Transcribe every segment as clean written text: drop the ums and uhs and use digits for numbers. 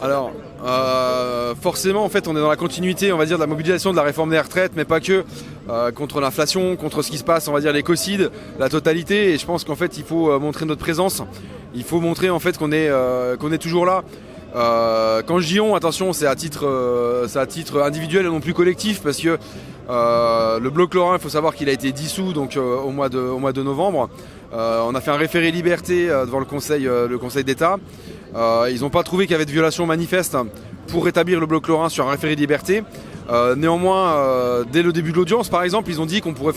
Alors, forcément, en fait, on est dans la continuité, on va dire, de la mobilisation de la réforme des retraites, mais pas que, contre l'inflation, contre ce qui se passe, on va dire, l'écocide, la totalité. Et je pense qu'en fait, il faut montrer notre présence. Il faut montrer en fait qu'on est toujours là. Quand je dis on, attention, c'est à titre individuel et non plus collectif, parce que le bloc lorrain, il faut savoir qu'il a été dissous donc au mois de novembre. On a fait un référé liberté devant le Conseil d'État. Ils n'ont pas trouvé qu'il y avait de violation manifeste pour rétablir le bloc lorrain sur un référé liberté. Néanmoins, dès le début de l'audience, par exemple, ils ont dit qu'on pourrait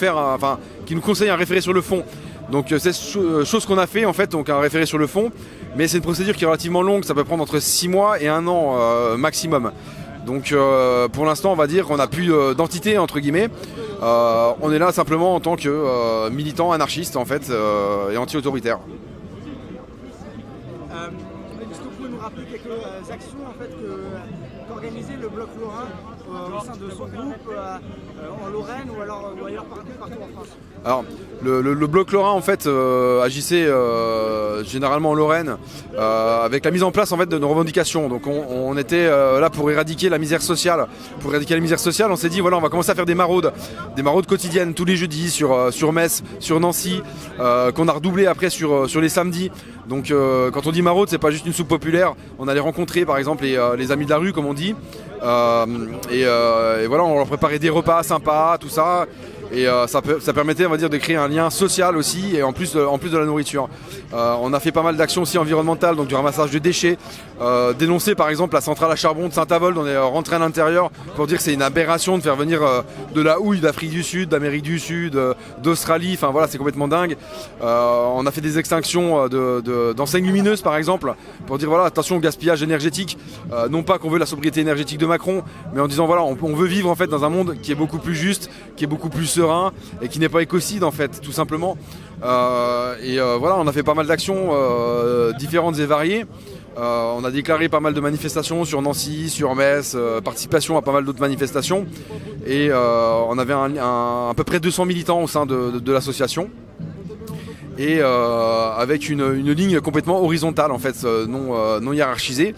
qu'ils nous conseillent un référé sur le fond. Donc c'est chose qu'on a fait en fait, donc un référé sur le fond, mais c'est une procédure qui est relativement longue, ça peut prendre entre 6 mois et 1 an maximum. Donc pour l'instant on va dire qu'on n'a plus d'entité entre guillemets, on est là simplement en tant que militant anarchiste en fait et anti-autoritaire. Est-ce que vous pouvez nous rappeler quelques actions en fait, qu'organisait le Bloc Lorrain au sein de son groupe en Lorraine ou ailleurs partout en France? Alors le Bloc Lorrain en fait agissait généralement en Lorraine avec la mise en place en fait de nos revendications. Donc on était là pour éradiquer la misère sociale. Pour éradiquer la misère sociale, on s'est dit voilà, on va commencer à faire des maraudes quotidiennes tous les jeudis sur Metz, sur Nancy, qu'on a redoublé après sur les samedis. Donc quand on dit maraude, c'est pas juste une soupe populaire. On allait rencontrer par exemple les amis de la rue comme on dit. Et voilà, on leur préparait des repas sympas, tout ça. Et ça permettait, on va dire, de créer un lien social aussi, et en plus de la nourriture. On a fait pas mal d'actions aussi environnementales, donc du ramassage de déchets. Dénoncer par exemple la centrale à charbon de Saint-Avold, on est rentré à l'intérieur pour dire que c'est une aberration de faire venir de la houille d'Afrique du Sud, d'Amérique du Sud, d'Australie, enfin voilà, c'est complètement dingue. On a fait des extinctions d'enseignes lumineuses par exemple, pour dire voilà, attention au gaspillage énergétique. Non pas qu'on veut la sobriété énergétique de Macron, mais en disant voilà, on veut vivre en fait dans un monde qui est beaucoup plus juste, qui est beaucoup plus serein et qui n'est pas écocide en fait, tout simplement. Voilà, on a fait pas mal d'actions différentes et variées. On a déclaré pas mal de manifestations sur Nancy, sur Metz, participation à pas mal d'autres manifestations. Et on avait à peu près 200 militants au sein de l'association. Et avec une ligne complètement horizontale en fait, non hiérarchisée.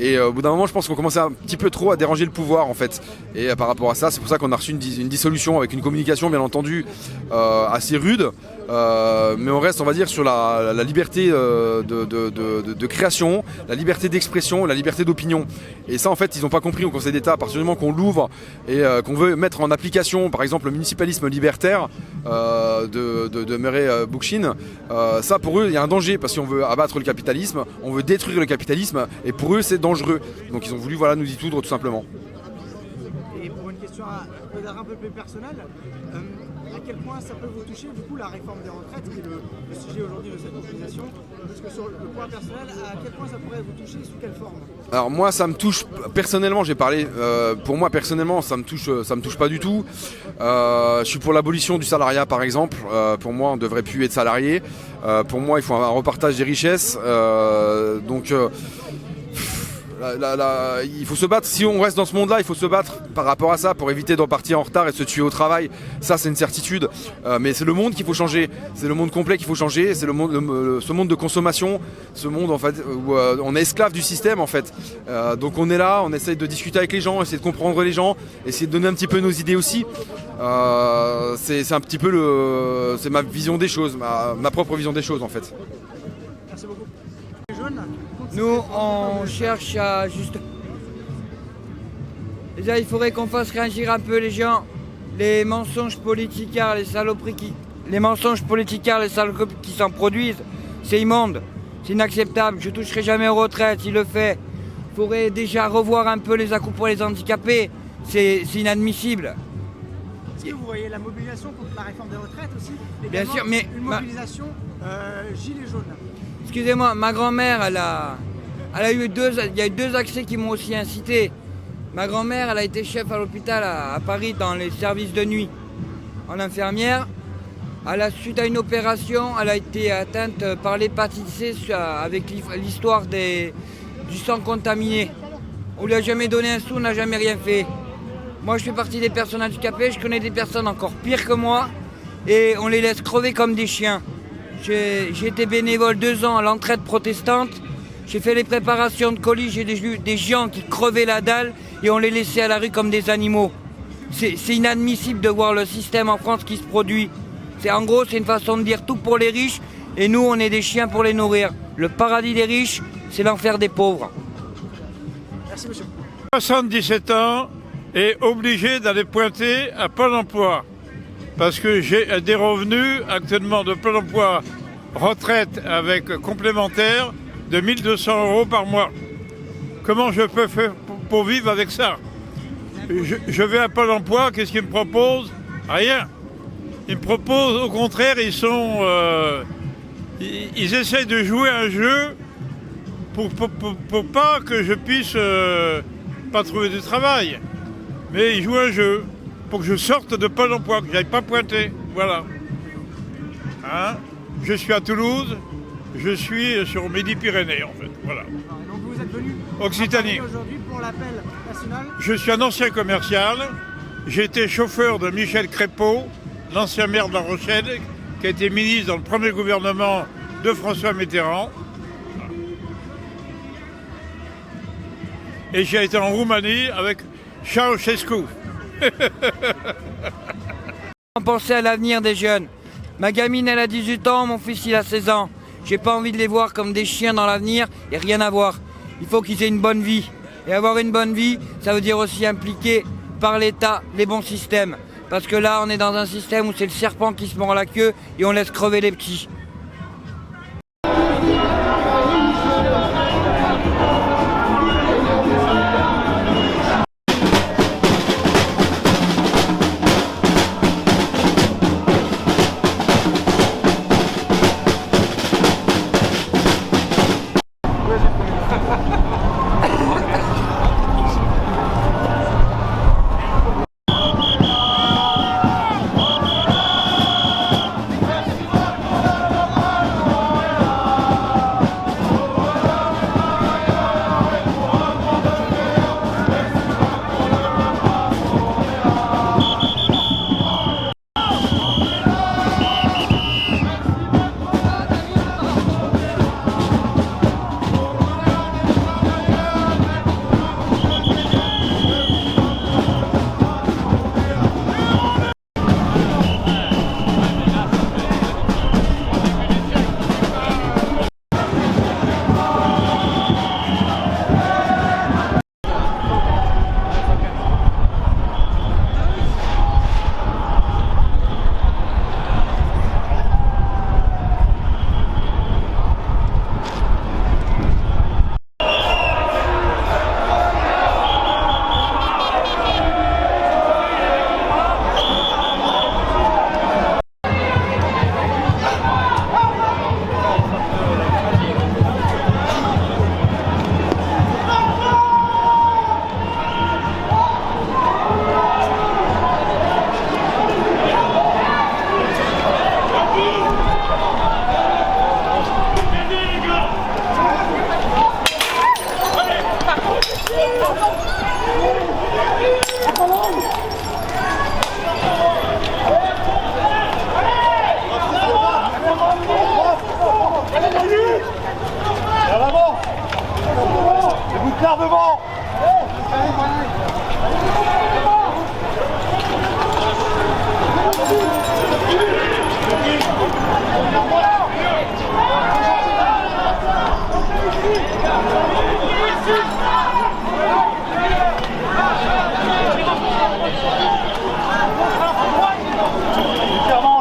Et au bout d'un moment, je pense qu'on commençait un petit peu trop à déranger le pouvoir en fait. Et par rapport à ça, c'est pour ça qu'on a reçu une dissolution avec une communication bien entendu assez rude. Mais on reste, on va dire, sur la liberté de création, la liberté d'expression, la liberté d'opinion. Et ça, en fait, ils n'ont pas compris au Conseil d'État. À partir du moment qu'on l'ouvre et qu'on veut mettre en application, par exemple, le municipalisme libertaire de Murray Bookchin, ça, pour eux, il y a un danger parce qu'on veut abattre le capitalisme, on veut détruire le capitalisme, et pour eux, c'est dangereux. Donc, ils ont voulu, voilà, nous y toudre tout simplement. Et pour une question un peu plus personnelle, à quel point ça peut vous toucher, du coup, la réforme des retraites, qui est le sujet aujourd'hui de cette mobilisation? Parce que sur le point personnel, à quel point ça pourrait vous toucher, sous quelle forme? Alors moi, ça me touche personnellement, j'ai parlé, pour moi personnellement, ça me touche pas du tout. Je suis pour l'abolition du salariat par exemple. Pour moi, on ne devrait plus être salarié. Pour moi, il faut un repartage des richesses. Il faut se battre, si on reste dans ce monde-là, il faut se battre par rapport à ça pour éviter de repartir en retard et de se tuer au travail. Ça, c'est une certitude. Mais c'est le monde qu'il faut changer. C'est le monde complet qu'il faut changer. C'est ce monde de consommation, ce monde en fait où on est esclave du système en fait. Donc on est là, on essaye de discuter avec les gens, essayer de comprendre les gens, essayer de donner un petit peu nos idées aussi. C'est un petit peu c'est ma vision des choses, ma propre vision des choses en fait. Merci beaucoup. Nous, on cherche à juste... Déjà, il faudrait qu'on fasse réagir un peu les gens. Les mensonges politicards, les saloperies les mensonges politicards, les saloperies qui s'en produisent, c'est immonde. C'est inacceptable. Je ne toucherai jamais aux retraites, il le fait. Il faudrait déjà revoir un peu les à-coups pour les handicapés. C'est inadmissible. Est-ce que vous voyez la mobilisation contre la réforme des retraites aussi? Bien sûr, mais... Une mobilisation gilet jaune. Excusez-moi, ma grand-mère, il y a eu 2 accès qui m'ont aussi incité. Ma grand-mère, elle a été chef à l'hôpital à Paris dans les services de nuit, en infirmière. Suite à une opération, elle a été atteinte par l'hépatite C avec l'histoire du sang contaminé. On lui a jamais donné un sou, on n'a jamais rien fait. Moi, je fais partie des personnes handicapées, je connais des personnes encore pires que moi, et on les laisse crever comme des chiens. J'ai été bénévole 2 ans à l'entraide protestante. J'ai fait les préparations de colis, j'ai des gens qui crevaient la dalle et on les laissait à la rue comme des animaux. C'est inadmissible de voir le système en France qui se produit. En gros, c'est une façon de dire tout pour les riches et nous, on est des chiens pour les nourrir. Le paradis des riches, c'est l'enfer des pauvres. Merci monsieur. 77 ans et obligé d'aller pointer à Pôle emploi parce que j'ai des revenus actuellement de Pôle emploi retraite avec complémentaire de 1 200 € par mois. Comment je peux faire pour vivre avec ça? Je vais à Pôle emploi, qu'est-ce qu'ils me proposent? Rien. Ils me proposent, au contraire, ils essayent de jouer un jeu pour pas que je puisse pas trouver de travail. Mais ils jouent un jeu pour que je sorte de Pôle emploi, que j'aille pas pointer. Voilà. Hein? Je suis à Toulouse, je suis sur Midi-Pyrénées en fait. Voilà. Donc vous êtes venu Occitanie. aujourd'hui pour l'appel national. Je suis un ancien commercial. J'ai été chauffeur de Michel Crépeau, l'ancien maire de La Rochelle, qui a été ministre dans le premier gouvernement de François Mitterrand. Et j'ai été en Roumanie avec Ceausescu. Pensez à l'avenir des jeunes. Ma gamine, elle a 18 ans, mon fils, il a 16 ans. J'ai pas envie de les voir comme des chiens dans l'avenir et rien à voir. Il faut qu'ils aient une bonne vie. Et avoir une bonne vie, ça veut dire aussi impliquer par l'État les bons systèmes. Parce que là, on est dans un système où c'est le serpent qui se mord la queue et on laisse crever les petits.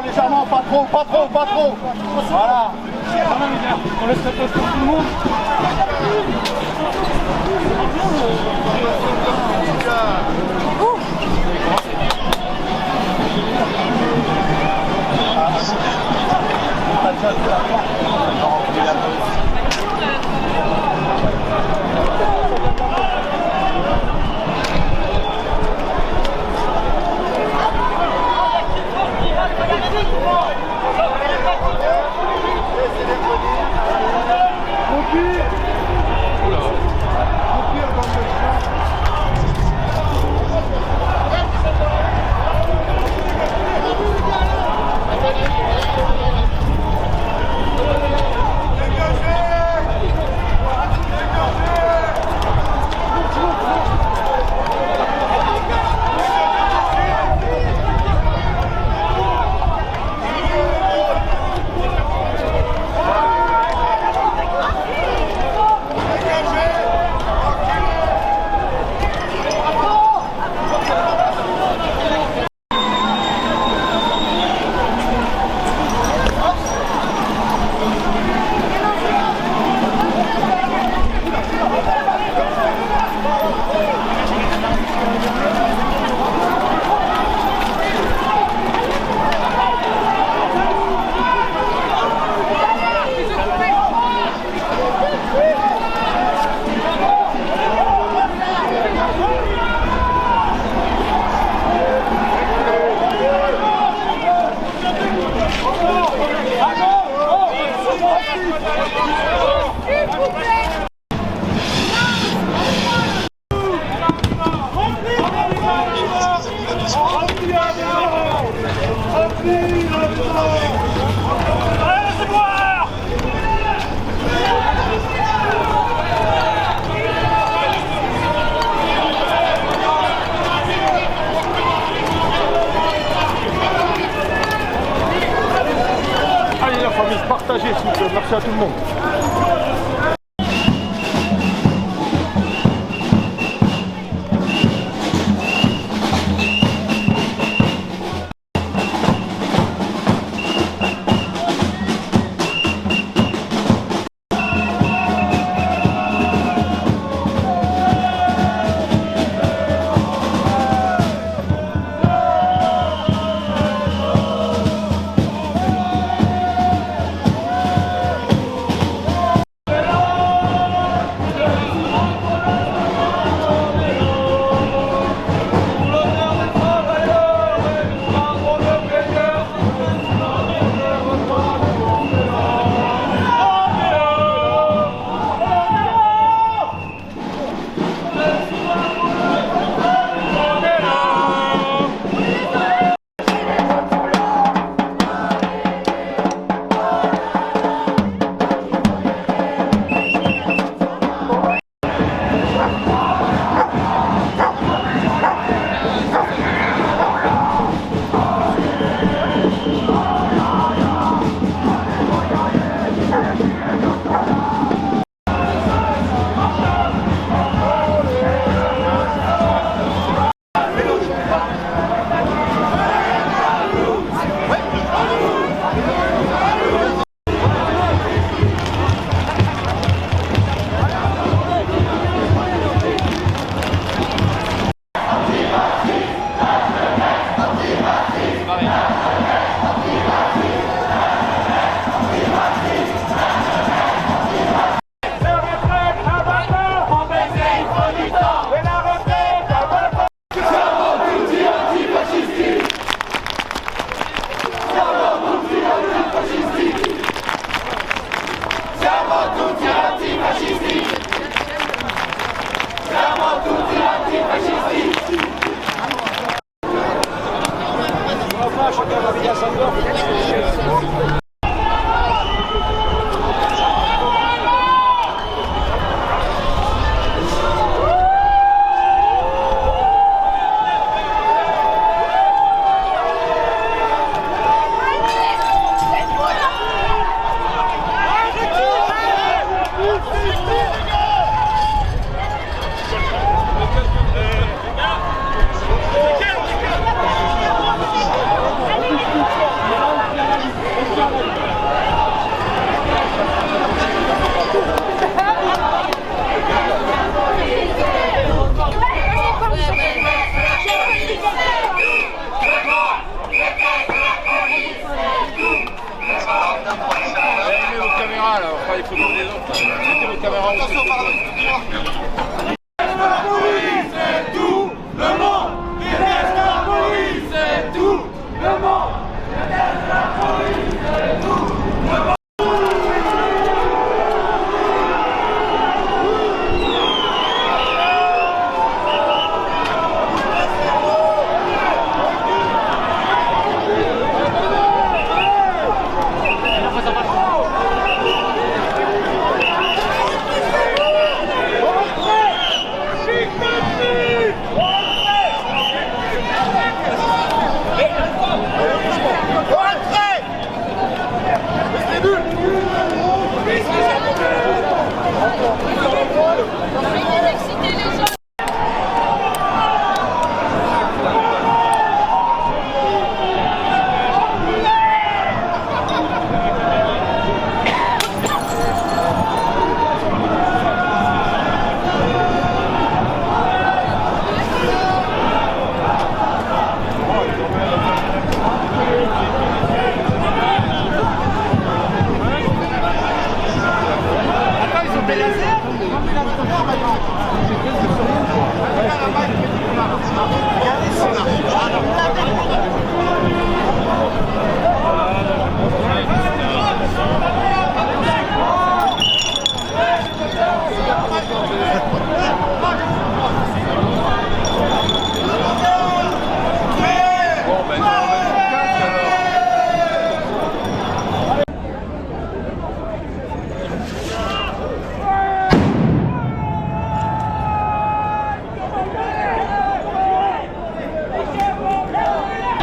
Légèrement, pas trop. Voilà. On laisse la place pour tout le monde. merci à tout le monde.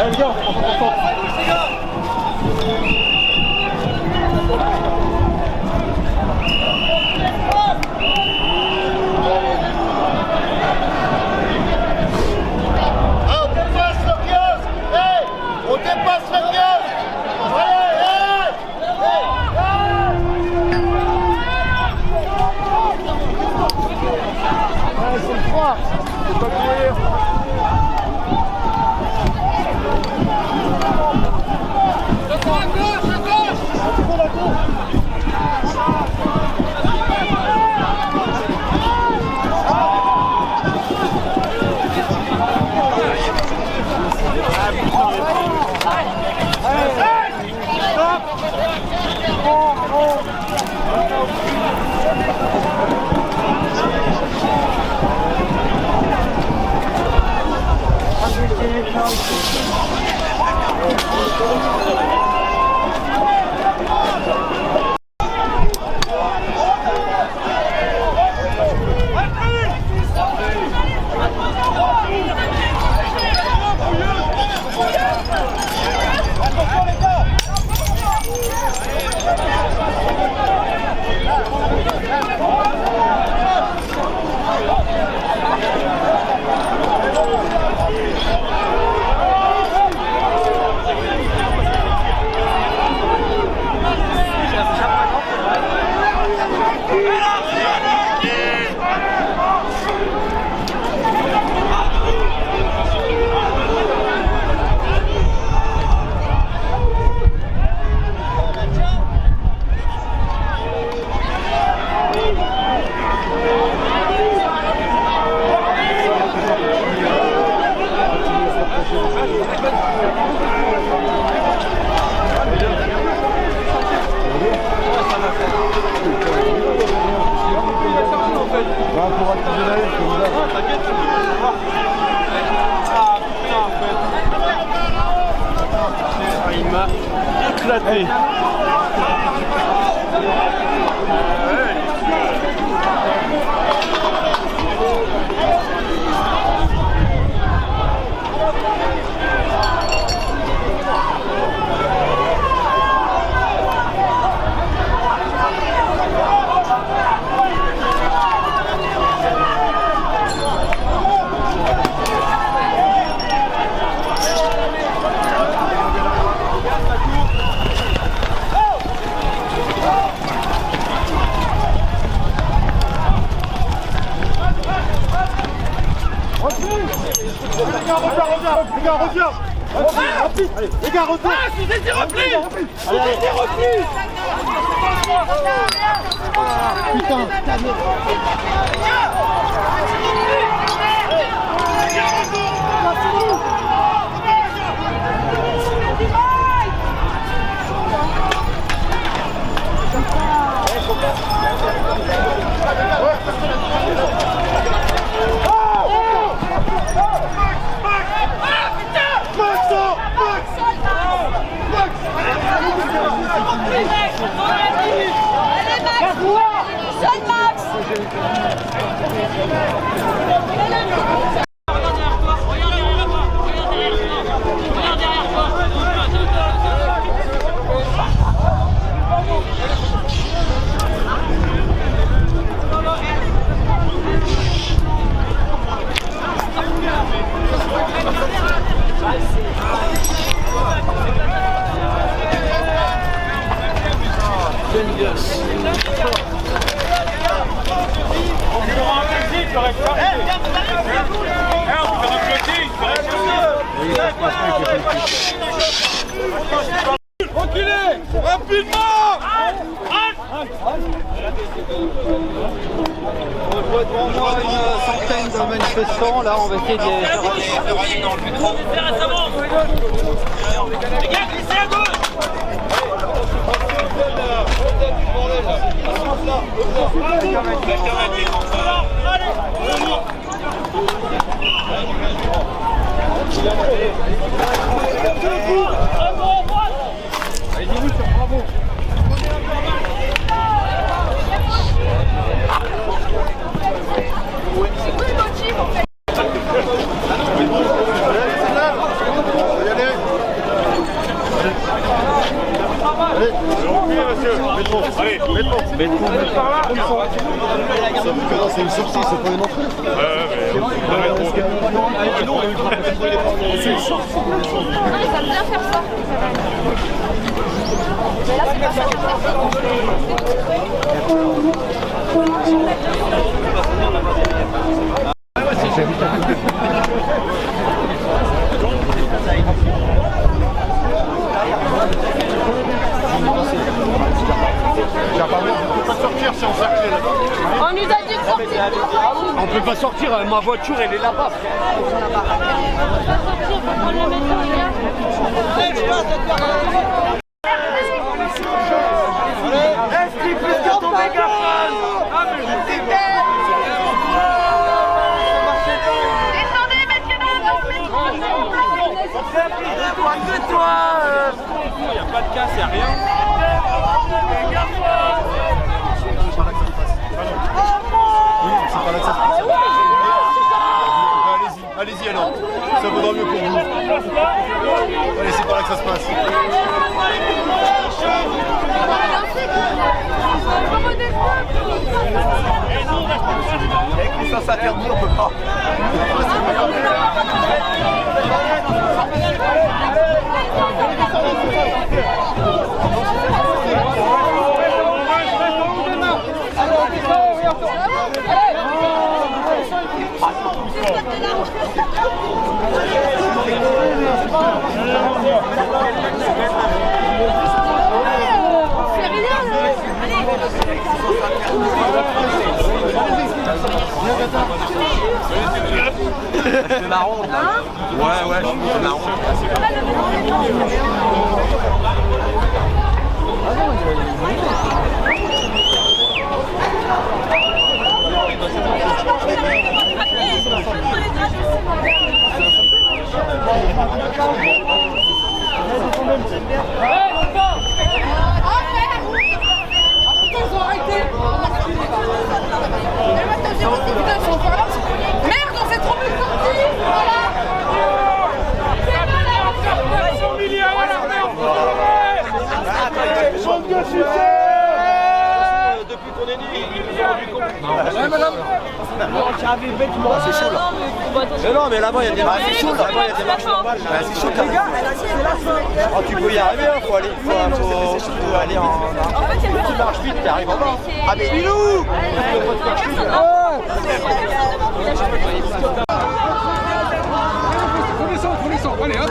Les gars, on moi. Faut pas courir. Il m'a éclaté. Les gars, reviens. Rapide. Allez, les gars, retourne. Ah, je vous ai dit repli. Putain. Reculez! Rapidement! Je vois devant moi une centaine de manifestants, là on va essayer de les faire rentrer dans le métro. Les gars, glissez à gauche! C'est une sortie, c'est pas une entrée. Ça va bien faire ça. Mais là, c'est pas ça. On nous a dit de sortir. On peut pas sortir, ma voiture elle est là-bas. On peut pas sortir, faut prendre le métro, les gars. Reste plus que ton mégaphone. Descendez, messieurs, dans le métro. Que toi Il n'y a pas de casse, il n'y a rien. Allez-y alors, ça vaudra mieux pour vous. Allez, c'est par là que ça se passe. Avec licence interdite, on peut pas. C'est marrant. Ouais, je suis marrant. Merde, on s'est trompé de sortie. Voilà. Depuis qu'on est né, ils nous ont rendu compte. Ouais, madame. C'est chaud là. Mais non, mais là-bas il y a des marches. C'est chaud là-bas, il y a des marches normales. C'est chaud quand même. Oh, tu peux y arriver, hein. Faut aller en. En fait, il y a Tu marches vite, t'arrives en bas. Ah, mais Bilou! Allez, hop.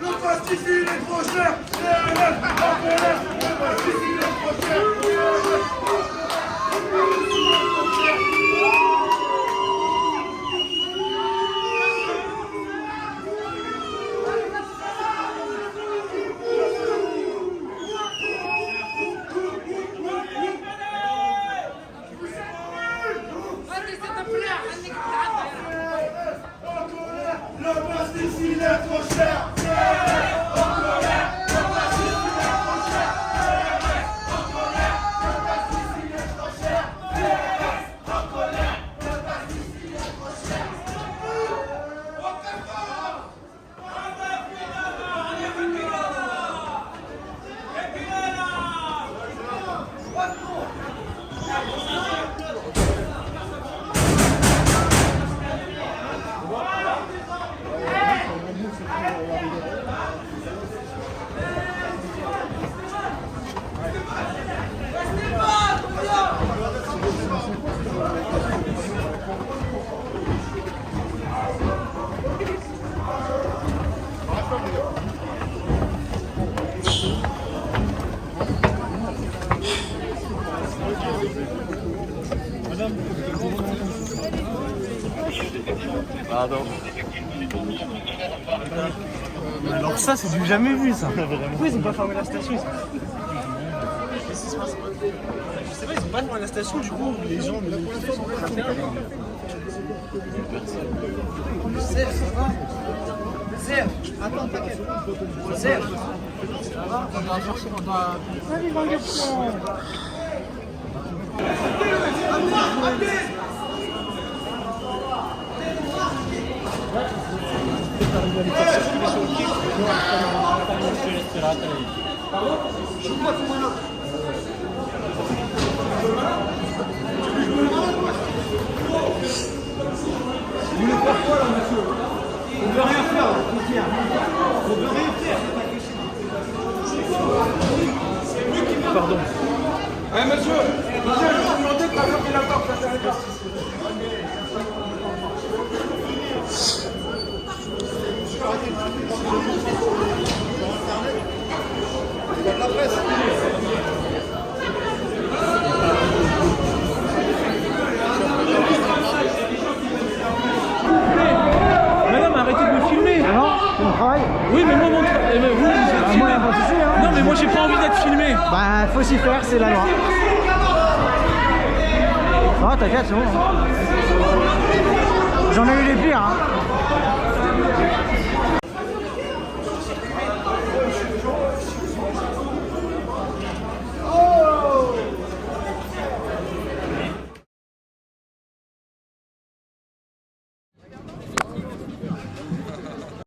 Le pastis il est trop cher. CRS, en colère. Le pastis il est trop cher. Le pastis il est trop cher. En colère. Le pastis il est trop cher. En colère. Le pastis il est trop cher. En colère. Le pastis il est trop cher. Pardon. Alors ça, c'est du jamais vu, ça. Pourquoi ils ont pas fermé la station? Qu'est-ce qui se passe? Je sais pas, ils ont pas fermé la station, du coup, les gens... Serre, ça va? Serre, attends, t'inquiète. Serre. Ça va? On va chercher, on doit... Allez, va le Vous voulez faire quoi là, monsieur? On veut rien faire, là, on veut rien faire. Pardon. Eh monsieur, je vous demandais de pas fermer la porte, ça s'arrête là. La presse. Madame, arrêtez de me filmer. Ah non, c'est mon travail. Oui, mais moi, vous êtes filmé. Moi, y a pas de souci, hein. Non, mais moi, j'ai pas envie d'être filmé. Bah, faut s'y faire, c'est la loi. Ah, t'inquiète, c'est bon. J'en ai eu les pires, hein.